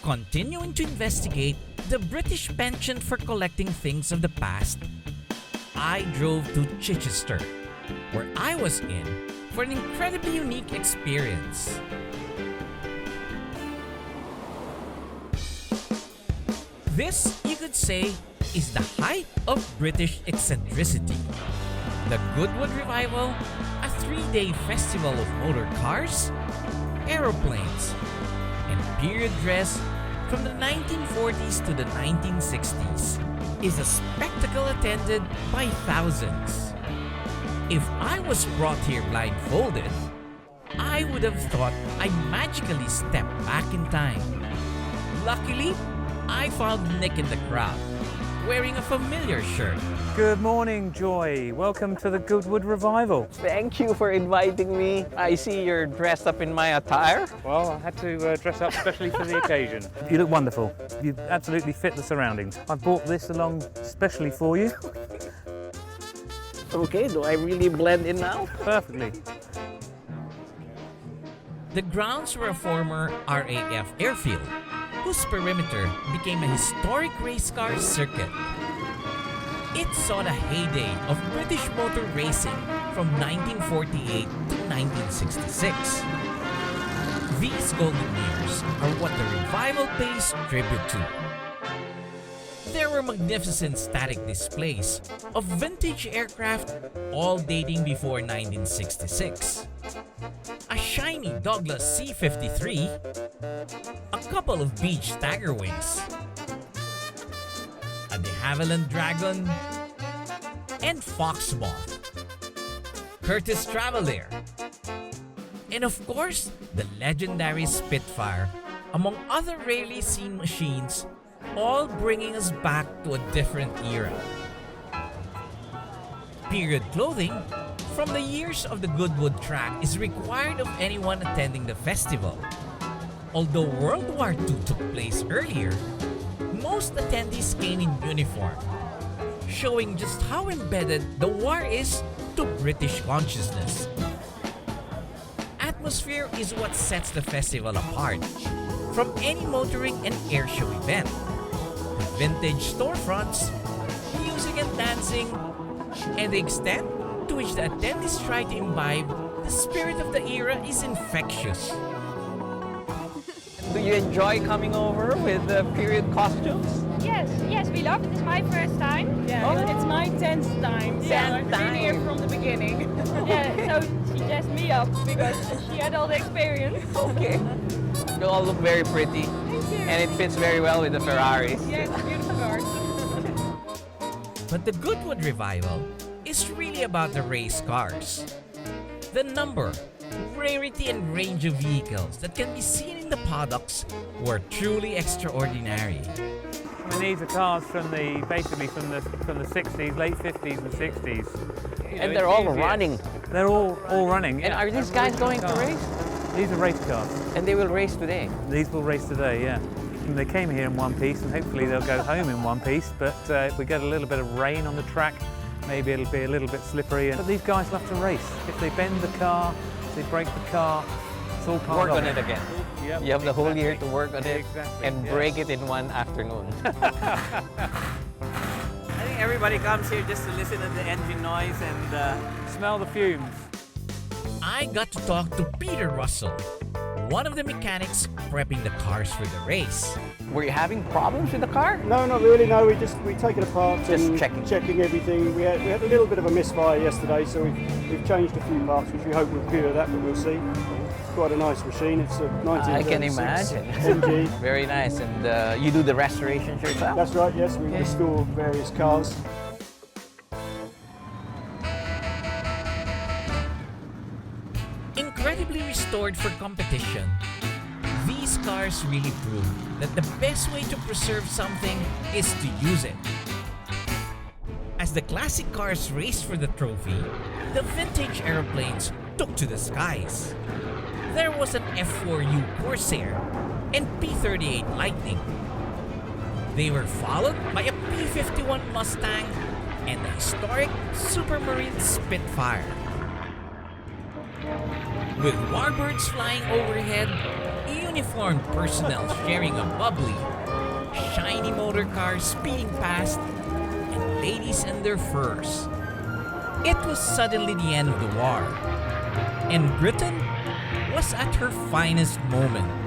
Continuing to investigate the British penchant for collecting things of the past, I drove to Chichester, where I was in for an incredibly unique experience. This, you could say, is the height of British eccentricity. The Goodwood Revival, a 3-day festival of motor cars, aeroplanes, and period dress from the 1940s to the 1960s, is a spectacle attended by thousands. If I was brought here blindfolded, I would have thought I magically stepped back in time. Luckily, I found Nick in the crowd, wearing a familiar shirt. Good morning, Joy. Welcome to the Goodwood Revival. Thank you for inviting me. I see you're dressed up in my attire. Well, I had to dress up especially for the occasion. You look wonderful. You absolutely fit the surroundings. I brought this along specially for you. Okay, do I really blend in now? Perfectly. The grounds were a former RAF airfield, whose perimeter became a historic race car circuit. It saw the heyday of British motor racing from 1948 to 1966. These golden years are what the revival pays tribute to. There were magnificent static displays of vintage aircraft, all dating before 1966. A shiny Douglas C-53, a couple of beach Stagger Wings, a de Havilland Dragon, and Foxmoth, Curtiss Travel-Air, and of course, the legendary Spitfire, among other rarely seen machines, all bringing us back to a different era. Period clothing from the years of the Goodwood track is required of anyone attending the festival. Although World War II took place earlier, most attendees came in uniform, showing just how embedded the war is to British consciousness. Atmosphere is what sets the festival apart from any motoring and airshow event. The vintage storefronts, music and dancing, and the extent to which the attendees try to imbibe the spirit of the era is infectious. Do you enjoy coming over with the period costumes? Yes, we love it. It's my first time. Yeah, it's my 10th time. So I've been here from the beginning. Yeah, so she dressed me up because she had all the experience. Okay. You all look very pretty. Thank you. And it fits very well with the Ferraris. Yeah, it's a beautiful car. But the Goodwood Revival is really about the race cars. The number, rarity, and range of vehicles that can be seen in the paddocks were truly extraordinary. I mean, these are cars from basically from the 60s, late 50s and 60s. And they're all running. They're all running. And yeah. are these guys going to race? These are race cars. And they will race today? These will race today, yeah. And they came here in one piece, and hopefully they'll go home in one piece. But if we get a little bit of rain on the track, maybe it'll be a little bit slippery. But these guys love to race. If they bend the car, if they break the car, it's all part Work of on it again. Yep, You have the whole year to work on it Exactly, and yeah. break it in one afternoon. I think everybody comes here just to listen to the engine noise and Smell the fumes. I got to talk to Peter Russell, one of the mechanics prepping the cars for the race. Were you having problems with the car? No, not really. No, we take it apart Just and checking. everything. We had a little bit of a misfire yesterday, so we've changed a few parts, which we hope will cure that, but we'll see. It's quite a nice machine. It's a 1936 I can imagine. MG. Very nice. And you do the restorations yourself? That's right. Yes, we restore various cars. Incredibly restored for competition, these cars really prove that the best way to preserve something is to use it. As the classic cars raced for the trophy, the vintage aeroplanes took to the skies. There was an F-4U Corsair and P-38 Lightning. They were followed by a P-51 Mustang and a historic Supermarine Spitfire. With warbirds flying overhead, you uniformed personnel sharing a bubbly, shiny motor car speeding past, and ladies in their furs. It was suddenly the end of the war, and Britain was at her finest moment.